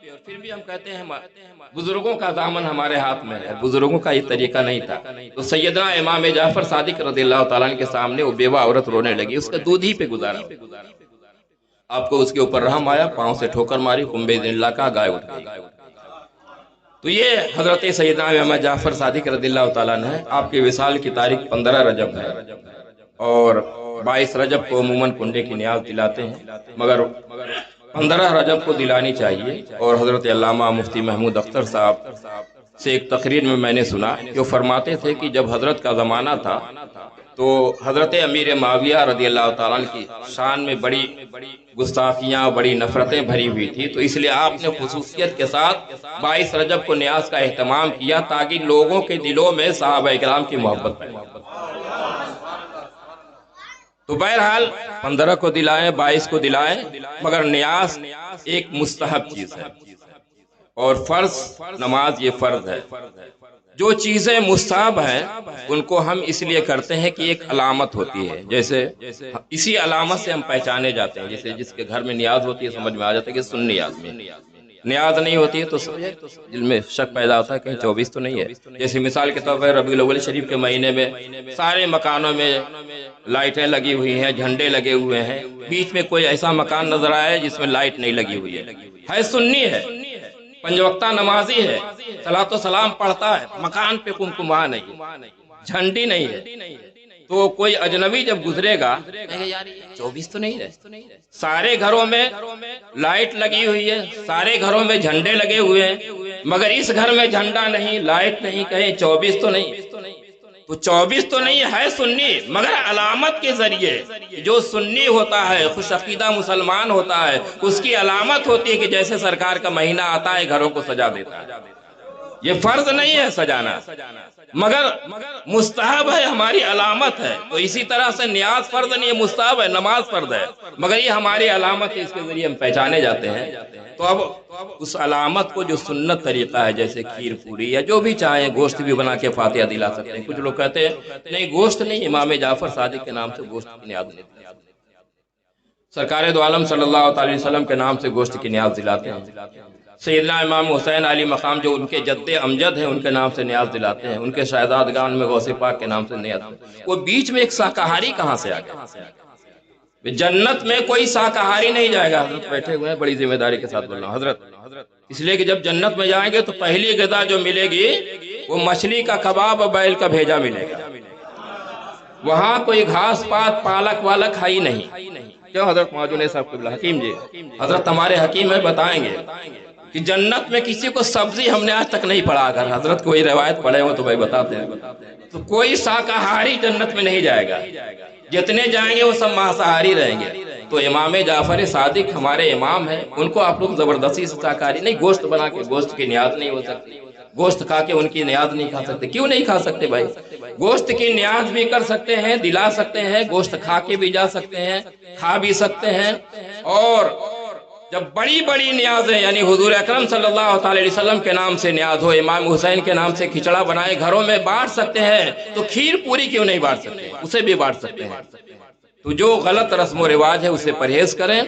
پھر بھی ہم کہتے ہیں بزرگوں کا دامن ہمارے ہاتھ میں ہے، بزرگوں کا یہ طریقہ نہیں تھا۔ تو سیدنا امام جعفر صادق رضی اللہ تعالیٰ عنہ کے سامنے وہ بیوہ عورت رونے لگی، اس کا دودھ ہی پہ گزارا۔ آپ کو اس کے اوپر رحم آیا، پاؤں سے ٹھوکر ماری، کنبے دن اللہ کا گائے اٹھ گئی۔ تو یہ حضرت سیدنا امام جعفر صادق رضی اللہ تعالیٰ عنہ ہے۔ آپ کے وصال کی تاریخ 15 رجب ہے، اور 22 رجب کو عموماً کنڈے کی نیاز دلاتے ہیں، مگر 15 رجب کو دلانی چاہیے۔ اور حضرت علامہ مفتی محمود اختر صاحب سے ایک تقریر میں نے سنا کہ وہ فرماتے تھے کہ جب حضرت کا زمانہ تھا تو حضرت امیر معاویہ رضی اللہ تعالیٰ عنہ کی شان میں بڑی گستاخیاں، بڑی نفرتیں بھری ہوئی تھی، تو اس لیے آپ نے خصوصیت کے ساتھ 22 رجب کو نیاز کا اہتمام کیا تاکہ لوگوں کے دلوں میں صحابہ اکرام کی محبت پیدا ہو۔ تو بہرحال 15 کو دلائیں، 22 کو دلائیں، مگر نیاز ایک مستحب چیز ہے، اور فرض نماز یہ فرض ہے۔ جو چیزیں مستحب ہیں ان کو ہم اس لیے کرتے ہیں کہ ایک علامت ہوتی ہے، جیسے اسی علامت سے ہم پہچانے جاتے ہیں۔ جیسے جس کے گھر میں نیاز ہوتی ہے سمجھ میں آ جاتا ہے کہ سنی آدمی ہے، نیاز نہیں ہوتی ہے تو دل میں شک پیدا ہوتا ہے کہیں 24 تو نہیں ہے۔ جیسے مثال کے طور پر ربیع الاول شریف کے مہینے میں سارے مکانوں میں لائٹیں لگی ہوئی ہیں، جھنڈے لگے ہوئے ہیں، بیچ میں کوئی ایسا مکان نظر آئے جس میں لائٹ نہیں لگی ہوئی ہے سنی ہے، 5 وقتہ نمازی ہے، صلاۃ و سلام پڑھتا ہے، مکان پہ کمکما نہیں، جھنڈی نہیں ہے، تو کوئی اجنبی جب گزرے گا کہے گا یار 24 تو نہیں رہے۔ سارے گھروں میں لائٹ لگی ہوئی ہے، سارے گھروں میں جھنڈے لگے ہوئے ہیں، مگر اس گھر میں جھنڈا نہیں، لائٹ نہیں، کہیں 24 تو نہیں۔ تو 24 تو نہیں ہے سنی، مگر علامت کے ذریعے جو سنی ہوتا ہے، خوش عقیدہ مسلمان ہوتا ہے، اس کی علامت ہوتی ہے کہ جیسے سرکار کا مہینہ آتا ہے گھروں کو سجا دیتا ہے۔ یہ فرض نہیں ہے سجانا، مگر مستحب ہے، ہماری علامت ہے۔ تو اسی طرح سے نیاز فرض نہیں ہے، مستحب ہے، نماز فرض ہے، مگر یہ ہماری علامت ہے، اس کے ذریعے ہم پہچانے جاتے ہیں۔ تو اب اس علامت کو جو سنت طریقہ ہے، جیسے کھیر پوری یا جو بھی چاہیں، گوشت بھی بنا کے فاتحہ دلا سکتے ہیں۔ کچھ لوگ کہتے ہیں نہیں گوشت نہیں، امام جعفر صادق کے نام سے گوشت کی نیاز نہیں دلاتے، سرکار دو عالم صلی اللہ علیہ وسلم کے نام سے گوشت کی نیاز دلاتے ہیں، سیدنا امام حسین علی مقام جو ان کے جد امجد ہیں ان کے نام سے نیاز دلاتے ہیں، ان کے شہزادگان میں غوث پاک کے نام سے نیاز دلاتے ہیں۔ وہ بیچ میں ایک شاکاہاری کہاں سے آ گیا؟ جنت میں کوئی شاکاہاری نہیں جائے گا۔ حضرت بیٹھے ہوئے ہیں، بڑی ذمہ داری کے ساتھ بول رہا ہوں حضرت، اس لیے کہ جب جنت میں جائیں گے تو پہلی غذا جو ملے گی وہ مچھلی کا کباب اور بیل کا بھیجا ملے گا، وہاں کوئی گھاس پات پالک والک ہے ہی نہیں۔ کیوں حضرت موجود صاحب قبلہ حکیم جی، حضرت ہمارے حکیم ہے، بتائیں گے کہ جنت میں کسی کو سبزی ہم نے آج تک نہیں پڑھا، اگر حضرت کوئی روایت پڑھے ہو تو بھائی بتاتے ہیں، تو کوئی شاکاہاری جنت میں نہیں جائے گا، جتنے جائیں گے وہ سب مانساہاری رہیں گے۔ تو امام جعفر صادق ہمارے امام ہیں، ان کو آپ لوگ زبردستی سے شاکاہاری نہیں، گوشت بنا کے گوشت کی نیاز نہیں ہو سکتی، گوشت کھا کے ان کی نیاز نہیں کھا سکتے۔ کیوں نہیں کھا سکتے بھائی؟ گوشت کی نیاز بھی کر سکتے ہیں، دلا سکتے ہیں، گوشت کھا کے بھی جا سکتے ہیں، کھا بھی سکتے ہیں، اور جب بڑی بڑی نیازیں یعنی حضور اکرم صلی اللہ علیہ وسلم کے نام سے نیاز ہو، امام حسین کے نام سے کھچڑا بنائے گھروں میں بانٹ سکتے ہیں، تو کھیر پوری کیوں نہیں بانٹ سکتے؟ اسے بھی بانٹ سکتے ہیں۔ تو جو غلط رسم و رواج ہے اسے پرہیز کریں،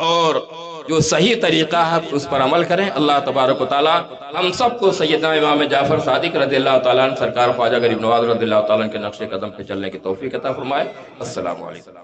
اور جو صحیح طریقہ ہے اس پر عمل کریں۔ اللہ تبارک و تعالی ہم سب کو سیدنا امام جعفر صادق رضی اللہ تعالیٰ عنہ، سرکار خواجہ غریب نواز رضی اللہ تعالیٰ عنہ کے نقش قدم پہ چلنے کی توفیق عطا فرمائے۔ السلام علیکم۔